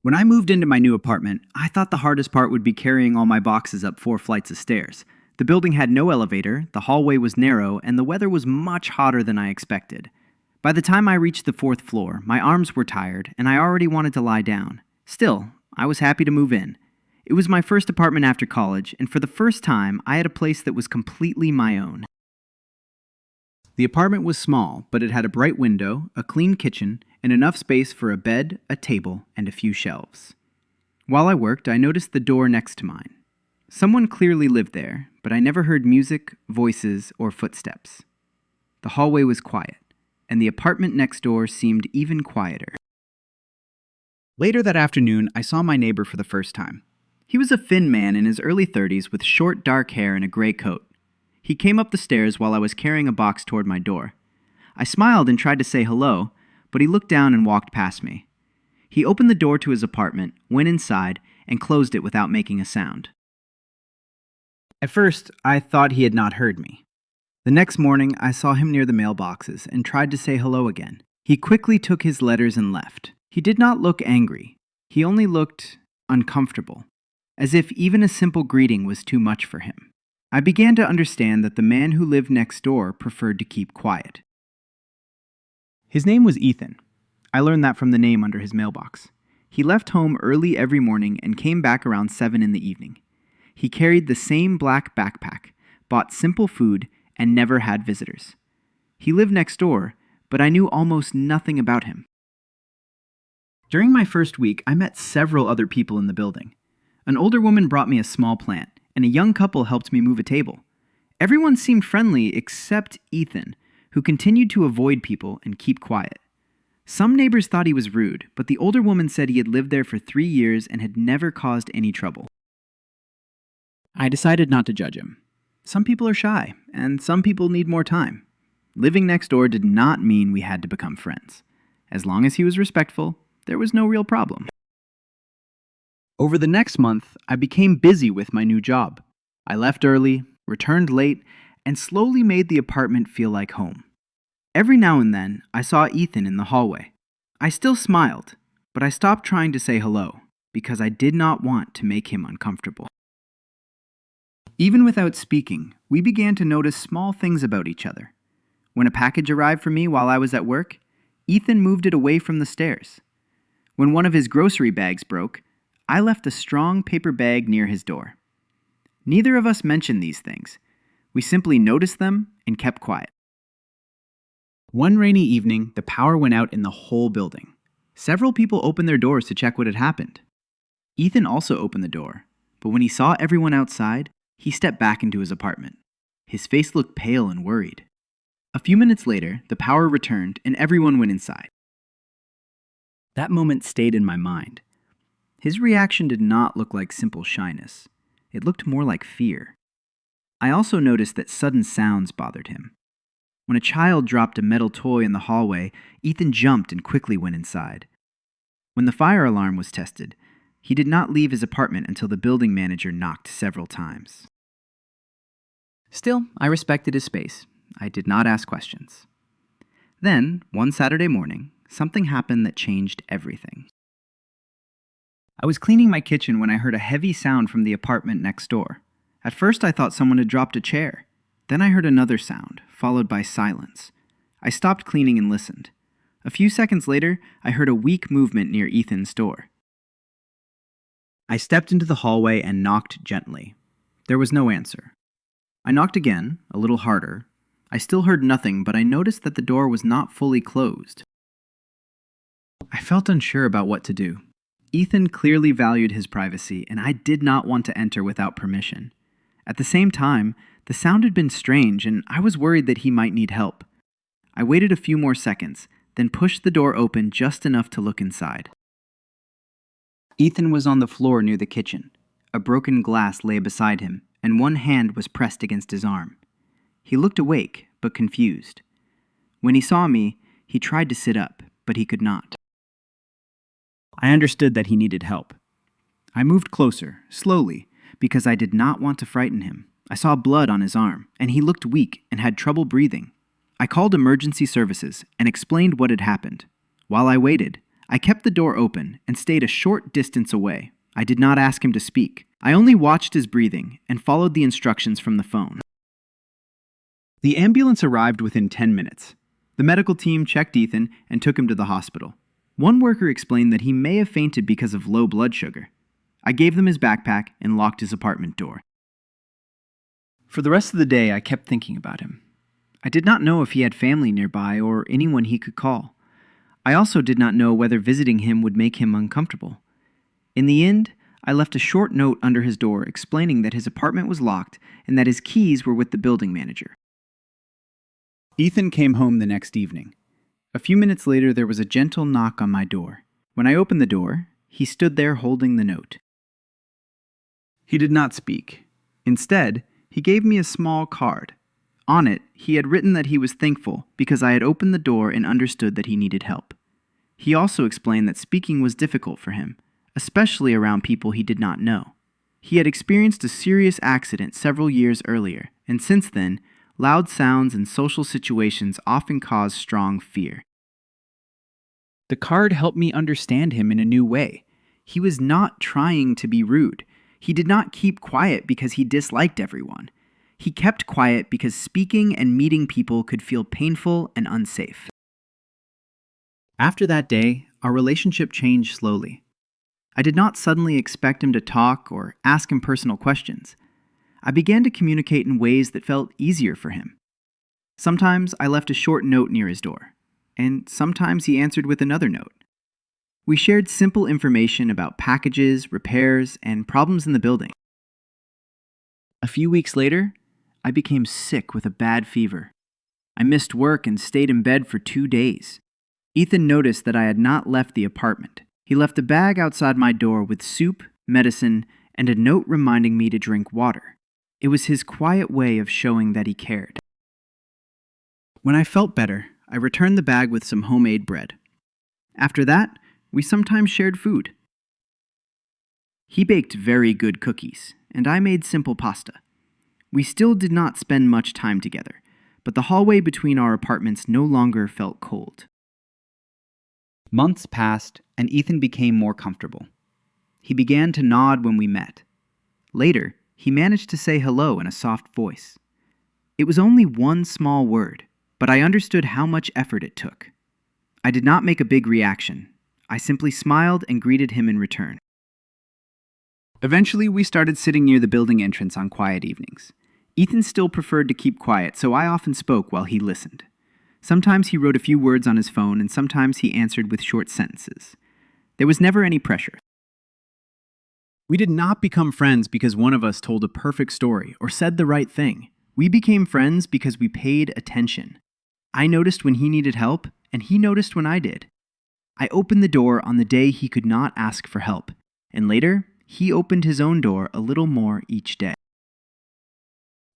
When I moved into my new apartment, I thought the hardest part would be carrying all my boxes up 4 flights of stairs. The building had no elevator, the hallway was narrow, and the weather was much hotter than I expected. By the time I reached the 4th floor, my arms were tired, and I already wanted to lie down. Still, I was happy to move in. It was my first apartment after college, and for the first time, I had a place that was completely my own. The apartment was small, but it had a bright window, a clean kitchen, and enough space for a bed, a table, and a few shelves. While I worked, I noticed the door next to mine. Someone clearly lived there, but I never heard music, voices, or footsteps. The hallway was quiet, and the apartment next door seemed even quieter. Later that afternoon, I saw my neighbor for the first time. He was a thin man in his early 30s with short dark hair and a gray coat. He came up the stairs while I was carrying a box toward my door. I smiled and tried to say hello, but he looked down and walked past me. He opened the door to his apartment, went inside, and closed it without making a sound. At first, I thought he had not heard me. The next morning, I saw him near the mailboxes and tried to say hello again. He quickly took his letters and left. He did not look angry. He only looked uncomfortable, as if even a simple greeting was too much for him. I began to understand that the man who lived next door preferred to keep quiet. His name was Ethan. I learned that from the name under his mailbox. He left home early every morning and came back around 7 in the evening. He carried the same black backpack, bought simple food, and never had visitors. He lived next door, but I knew almost nothing about him. During my first week, I met several other people in the building. An older woman brought me a small plant, and a young couple helped me move a table. Everyone seemed friendly except Ethan, who continued to avoid people and keep quiet. Some neighbors thought he was rude, but the older woman said he had lived there for 3 years and had never caused any trouble. I decided not to judge him. Some people are shy, and some people need more time. Living next door did not mean we had to become friends. As long as he was respectful, there was no real problem. Over the next month, I became busy with my new job. I left early, returned late, and slowly made the apartment feel like home. Every now and then, I saw Ethan in the hallway. I still smiled, but I stopped trying to say hello because I did not want to make him uncomfortable. Even without speaking, we began to notice small things about each other. When a package arrived for me while I was at work, Ethan moved it away from the stairs. When one of his grocery bags broke, I left a strong paper bag near his door. Neither of us mentioned these things. We simply noticed them and kept quiet. One rainy evening, the power went out in the whole building. Several people opened their doors to check what had happened. Ethan also opened the door, but when he saw everyone outside, he stepped back into his apartment. His face looked pale and worried. A few minutes later, the power returned and everyone went inside. That moment stayed in my mind. His reaction did not look like simple shyness. It looked more like fear. I also noticed that sudden sounds bothered him. When a child dropped a metal toy in the hallway, Ethan jumped and quickly went inside. When the fire alarm was tested, he did not leave his apartment until the building manager knocked several times. Still, I respected his space. I did not ask questions. Then, one Saturday morning, something happened that changed everything. I was cleaning my kitchen when I heard a heavy sound from the apartment next door. At first I thought someone had dropped a chair. Then I heard another sound, followed by silence. I stopped cleaning and listened. A few seconds later, I heard a weak movement near Ethan's door. I stepped into the hallway and knocked gently. There was no answer. I knocked again, a little harder. I still heard nothing, but I noticed that the door was not fully closed. I felt unsure about what to do. Ethan clearly valued his privacy, and I did not want to enter without permission. At the same time, the sound had been strange, and I was worried that he might need help. I waited a few more seconds, then pushed the door open just enough to look inside. Ethan was on the floor near the kitchen. A broken glass lay beside him, and one hand was pressed against his arm. He looked awake, but confused. When he saw me, he tried to sit up, but he could not. I understood that he needed help. I moved closer, slowly, because I did not want to frighten him. I saw blood on his arm, and he looked weak and had trouble breathing. I called emergency services and explained what had happened. While I waited, I kept the door open and stayed a short distance away. I did not ask him to speak. I only watched his breathing and followed the instructions from the phone. The ambulance arrived within 10 minutes. The medical team checked Ethan and took him to the hospital. One worker explained that he may have fainted because of low blood sugar. I gave them his backpack and locked his apartment door. For the rest of the day, I kept thinking about him. I did not know if he had family nearby or anyone he could call. I also did not know whether visiting him would make him uncomfortable. In the end, I left a short note under his door explaining that his apartment was locked and that his keys were with the building manager. Ethan came home the next evening. A few minutes later, there was a gentle knock on my door. When I opened the door, he stood there holding the note. He did not speak. Instead, he gave me a small card. On it, he had written that he was thankful because I had opened the door and understood that he needed help. He also explained that speaking was difficult for him, especially around people he did not know. He had experienced a serious accident several years earlier, and since then, loud sounds and social situations often cause strong fear. The card helped me understand him in a new way. He was not trying to be rude. He did not keep quiet because he disliked everyone. He kept quiet because speaking and meeting people could feel painful and unsafe. After that day, our relationship changed slowly. I did not suddenly expect him to talk or ask him personal questions. I began to communicate in ways that felt easier for him. Sometimes I left a short note near his door, and sometimes he answered with another note. We shared simple information about packages, repairs, and problems in the building. A few weeks later, I became sick with a bad fever. I missed work and stayed in bed for 2 days. Ethan noticed that I had not left the apartment. He left a bag outside my door with soup, medicine, and a note reminding me to drink water. It was his quiet way of showing that he cared. When I felt better, I returned the bag with some homemade bread. After that, we sometimes shared food. He baked very good cookies, and I made simple pasta. We still did not spend much time together, but the hallway between our apartments no longer felt cold. Months passed, and Ethan became more comfortable. He began to nod when we met. Later, he managed to say hello in a soft voice. It was only one small word, but I understood how much effort it took. I did not make a big reaction. I simply smiled and greeted him in return. Eventually, we started sitting near the building entrance on quiet evenings. Ethan still preferred to keep quiet, so I often spoke while he listened. Sometimes he wrote a few words on his phone, and sometimes he answered with short sentences. There was never any pressure. We did not become friends because one of us told a perfect story or said the right thing. We became friends because we paid attention. I noticed when he needed help, and he noticed when I did. I opened the door on the day he could not ask for help, and later, he opened his own door a little more each day.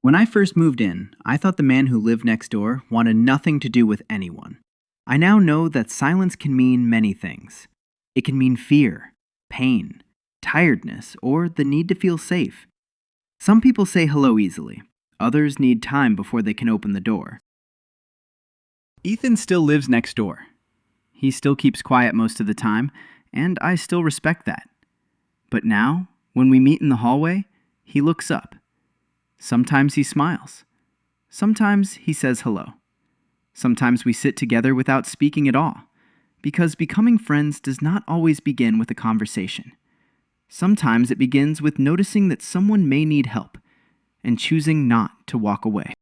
When I first moved in, I thought the man who lived next door wanted nothing to do with anyone. I now know that silence can mean many things. It can mean fear, pain, tiredness, or the need to feel safe. Some people say hello easily. Others need time before they can open the door. Ethan still lives next door. He still keeps quiet most of the time, and I still respect that. But now, when we meet in the hallway, he looks up. Sometimes he smiles. Sometimes he says hello. Sometimes we sit together without speaking at all, because becoming friends does not always begin with a conversation. Sometimes it begins with noticing that someone may need help and choosing not to walk away.